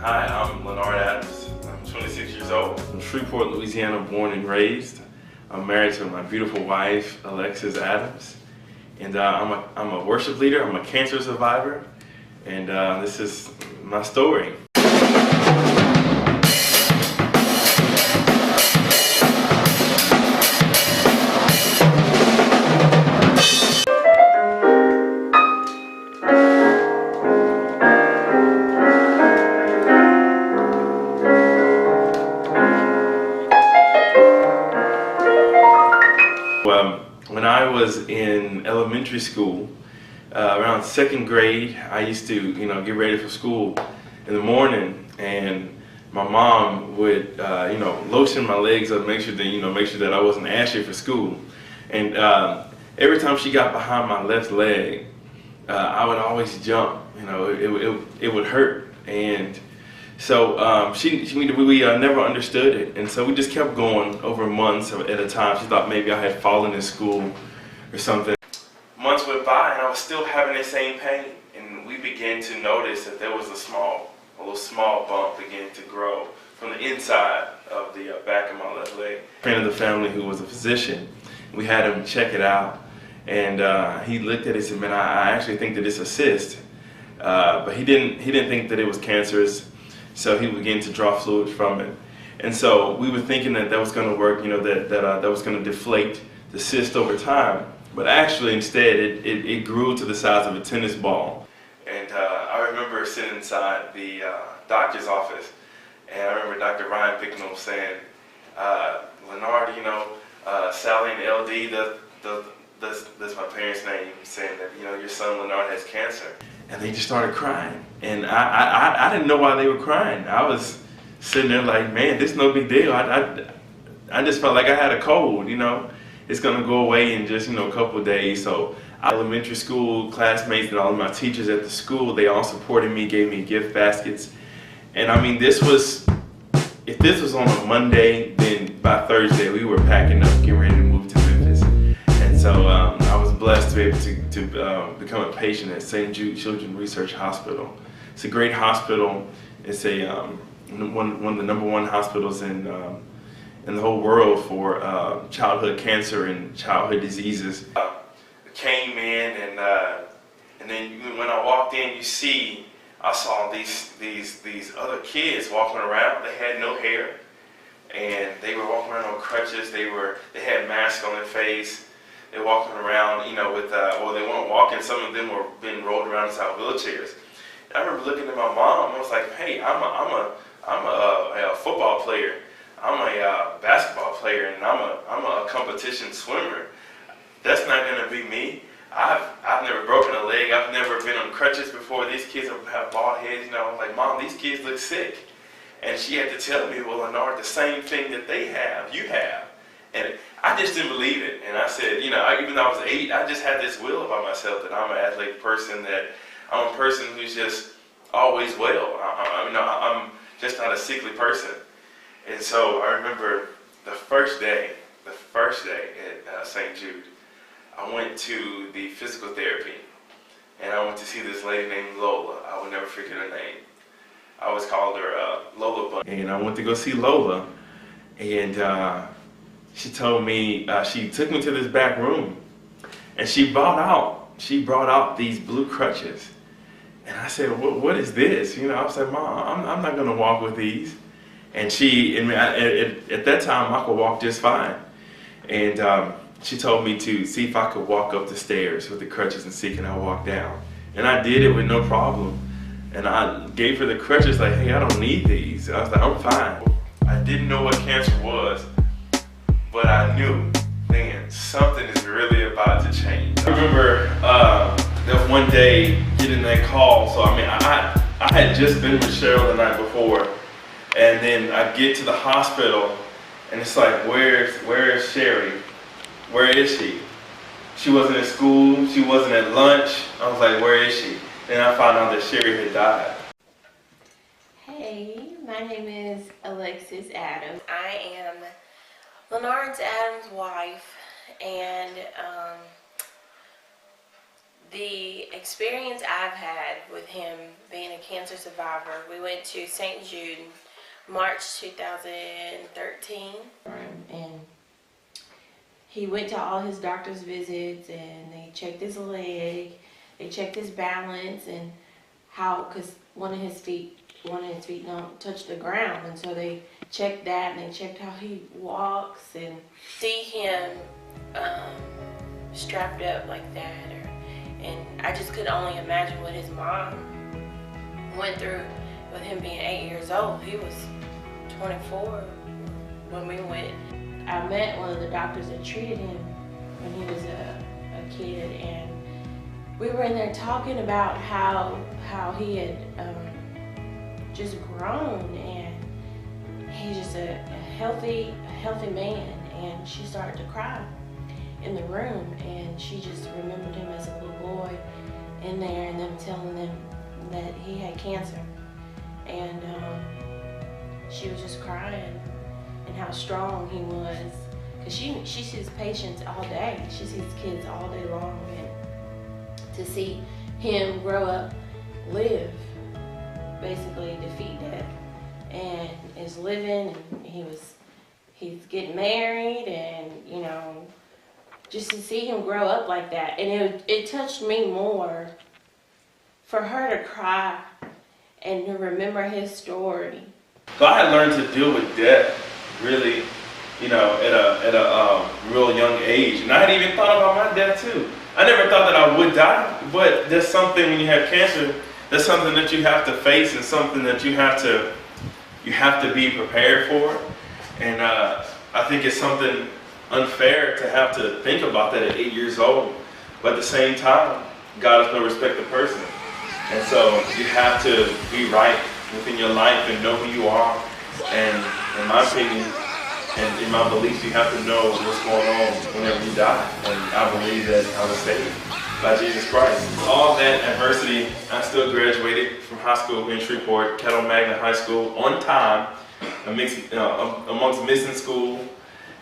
Hi, I'm Leonard Adams. I'm 26 years old. I'm Shreveport, Louisiana, born and raised. I'm married to my beautiful wife, Alexis Adams. And I'm a worship leader. I'm a cancer survivor. And this is my story. When I was in elementary school, around second grade, I used to, get ready for school in the morning, and my mom would, lotion my legs up, make sure that I wasn't ashy for school. And every time she got behind my left leg, I would always jump. It would hurt, and so we never understood it, and so we just kept going over months at a time. She thought maybe I had fallen in school or something. Months went by, and I was still having the same pain, and we began to notice that there was a little small bump beginning to grow from the inside of the back of my left leg. A friend of the family who was a physician, we had him check it out, and he looked at it and said, "Man, I actually think that it's a cyst," but he didn't think that it was cancerous. So he began to draw fluid from it, and so we were thinking that was going to work, that was going to deflate the cyst over time. But actually, instead, it grew to the size of a tennis ball. And I remember sitting inside the doctor's office, and I remember Dr. Ryan Picknell saying, "Leonard, Sally and LD, that's my parents' name, saying that your son Leonard has cancer." And they just started crying, and I didn't know why they were crying. I was sitting there like, man, this is no big deal. I just felt like I had a cold, It's gonna go away in just a couple of days. So elementary school classmates and all of my teachers at the school, they all supported me, gave me gift baskets. And I mean, if this was on a Monday, then by Thursday we were packing up, getting ready to move to Memphis. And so I was blessed to be able to become a patient at St. Jude Children's Research Hospital. It's a great hospital. It's one of the #1 hospitals in the whole world for childhood cancer and childhood diseases. I came in, and then when I walked in, I saw these other kids walking around. They had no hair, and they were walking around on crutches. They had masks on their face. They're walking around, with they weren't walking. Some of them were being rolled around inside wheelchairs. And I remember looking at my mom. I was like, "Hey, I'm a football player. I'm a basketball player, and I'm a competition swimmer. That's not gonna be me. I've never broken a leg. I've never been on crutches before. These kids have bald heads." I was like, "Mom, these kids look sick." And she had to tell me, "Well, Leonard, the same thing that they have, you have." And I just didn't believe it. And I said, even though I was 8, I just had this will about myself that I'm an athletic person, that I'm a person who's just always well. I'm just not a sickly person. And so I remember the first day at St. Jude, I went to the physical therapy, and I went to see this lady named Lola. I would never forget her name. I always called her Lola Bunny. And I went to go see Lola, and she told me, she took me to this back room, and she brought out these blue crutches. And I said, what is this? I was like, "Mom, I'm not gonna walk with these." And at that time, I could walk just fine. And she told me to see if I could walk up the stairs with the crutches and see can I walk down. And I did it with no problem. And I gave her the crutches like, "Hey, I don't need these." I was like, "I'm fine." I didn't know what cancer was, but I knew, man, something is really about to change. I remember that one day getting that call. So I had just been with Cheryl the night before. And then I get to the hospital, and it's like, where is Sherry? Where is she? She wasn't at school. She wasn't at lunch. I was like, where is she? Then I found out that Sherry had died. Hey, my name is Alexis Adams. I am Leonard Adams' wife, and The experience I've had with him being a cancer survivor, we went to St. Jude March 2013, and he went to all his doctor's visits, and they checked his leg, they checked his balance, and because one of his feet don't touch the ground, and so they checked that, and they checked how he walks, and see him strapped up like that, and I just could only imagine what his mom went through with him being 8 years old. He was 24 when we went. I met one of the doctors that treated him when he was a kid, and we were in there talking about how he had just grown, and he's just a healthy man. And she started to cry in the room, and she just remembered him as a little boy in there, and them telling them that he had cancer, and she was just crying and how strong he was, because she sees patients all day, she sees kids all day long, and to see him grow up, live, basically defeat death, and is living, and he's getting married, and just to see him grow up like that. And it touched me more for her to cry and to remember his story. So I had learned to deal with death really, at a real young age. And I had even thought about my death too. I never thought that I would die, but there's something when you have cancer, that's something that you have to face, and something that you have to be prepared for. And I think it's something unfair to have to think about that at 8 years old. But at the same time, God has no respect of person. And so you have to be right within your life and know who you are. And in my opinion, and in my beliefs, you have to know what's going on whenever you die. And I believe that I was saved by Jesus Christ. All that adversity, I still graduated from high school in Shreveport, Kettle Magna High School, on time, amongst missing school,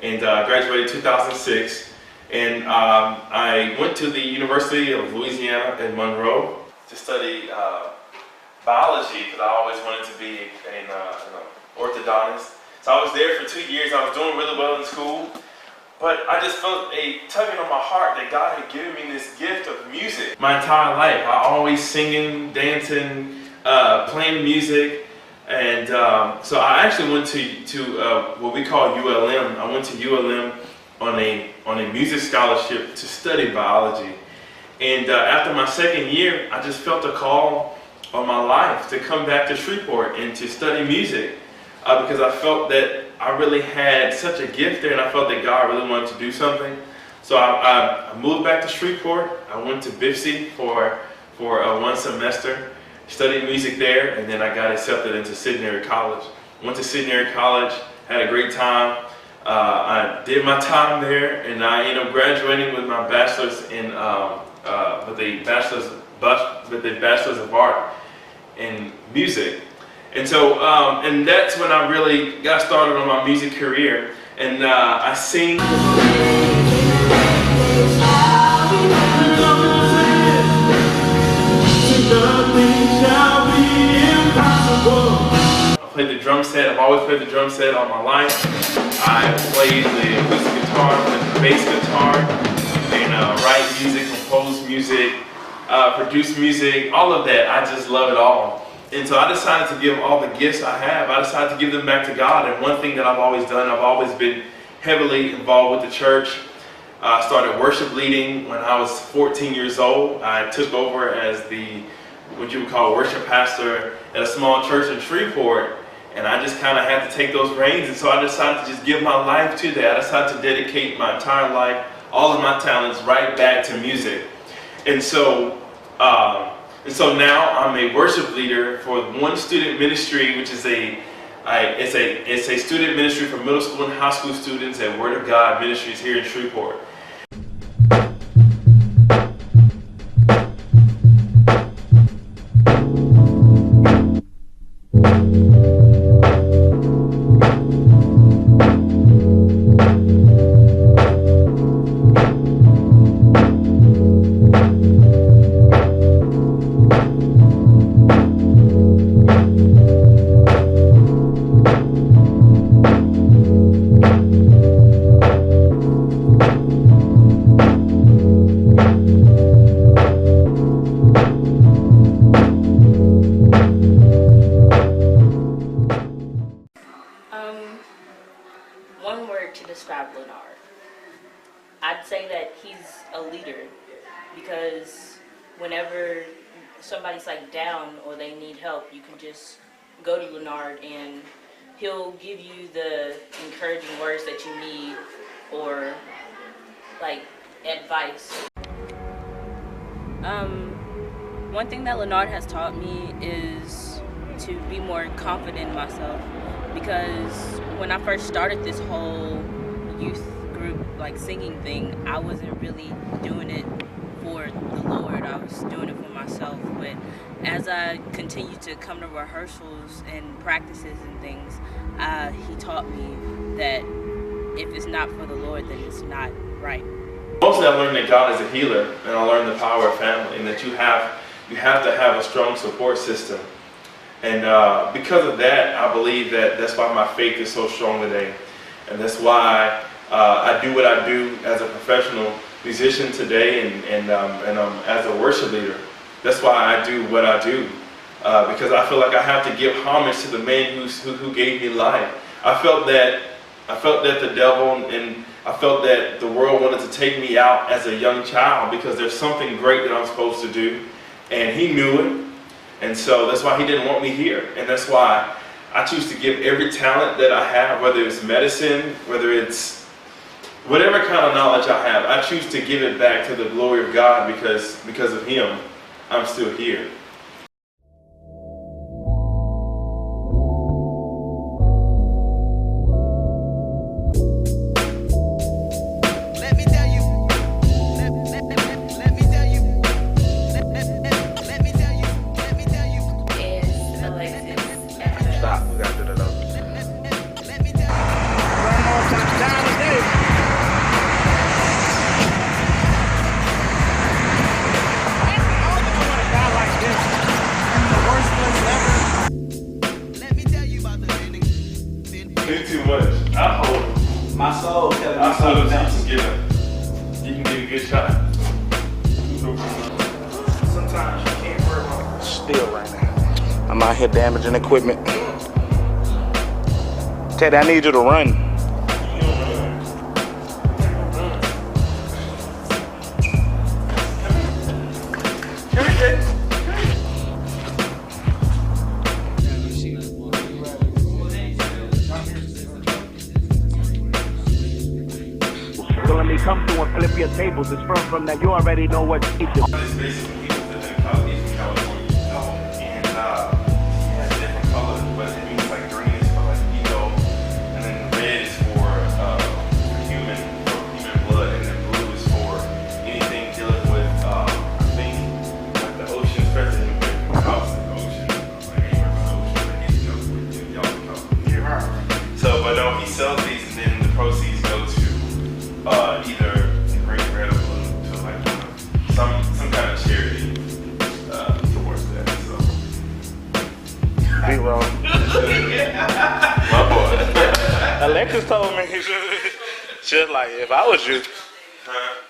and graduated 2006. And I went to the University of Louisiana in Monroe to study biology, because I always wanted to be an orthodontist. So I was there for 2 years. I was doing really well in school, but I just felt a tugging on my heart that God had given me this gift of music. My entire life, I always singing, dancing, playing music. And so I actually went to what we call ULM. I went to ULM on a music scholarship to study biology. And after my second year, I just felt a call on my life to come back to Shreveport and to study music, because I felt that I really had such a gift there, and I felt that God really wanted to do something. So I moved back to Shreveport. I went to BIPSI for 1 semester. Studied music there, and then I got accepted into Centenary College. Went to Centenary College, had a great time. I did my time there, and I ended up graduating with my bachelor's with a bachelor's of art in music. And so, and that's when I really got started on my music career. And I sing. I played the drum set. I've always played the drum set all my life. I played the acoustic guitar, played the bass guitar, and write music, compose music, produce music, all of that. I just love it all. And so I decided to give all the gifts I have, I decided to give them back to God. And one thing that I've always done, I've always been heavily involved with the church. I started worship leading when I was 14 years old. I took over as what you would call worship pastor at a small church in Shreveport, and I just kind of had to take those reins. And so I decided to just give my life to that. I decided to dedicate my entire life, all of my talents, right back to music. And so now I'm a worship leader for One Student Ministry, which is it's a student ministry for middle school and high school students at Word of God Ministries here in Shreveport. I'd say that he's a leader, because whenever somebody's like down or they need help, you can just go to Leonard and he'll give you the encouraging words that you need, or like advice. One thing that Leonard has taught me is to be more confident in myself, because when I first started this whole youth group like singing thing, I wasn't really doing it for the Lord. I was doing it for myself. But as I continued to come to rehearsals and practices and things, he taught me that if it's not for the Lord, then it's not right. Mostly I learned that God is a healer, and I learned the power of family, and that you have to have a strong support system. And because of that, I believe that's why my faith is so strong today. And that's why I do what I do as a professional musician today, and as a worship leader. That's why I do what I do, because I feel like I have to give homage to the man who gave me life. I felt that the devil and I felt that the world wanted to take me out as a young child, because there's something great that I'm supposed to do, and he knew it, and so that's why he didn't want me here. And that's why I choose to give every talent that I have, whether it's medicine, whether it's whatever kind of knowledge I have, I choose to give it back to the glory of God, because of him, I'm still here. Too much. I hold him. My soul telling me I told something him else. you can get a good shot. Sometimes you can't work on Still right now. I'm out here damaging equipment. Teddy, I need you to run. So let me come through and flip your tables. It's from now. You already know what to do. It's basically people that in California, and it has different colors, but it means like green is for like ego, and then red is for human blood, and then blue is for anything dealing with I think like the ocean, especially in the house in the ocean, like anywhere in the ocean, but he's y'all know. So, but no, he sells these, and then the proceeds go to either green, red, or blue, to like some kind of charity towards that. So Be wrong. my boy. Alexis told me, she's like, if I was you, Huh?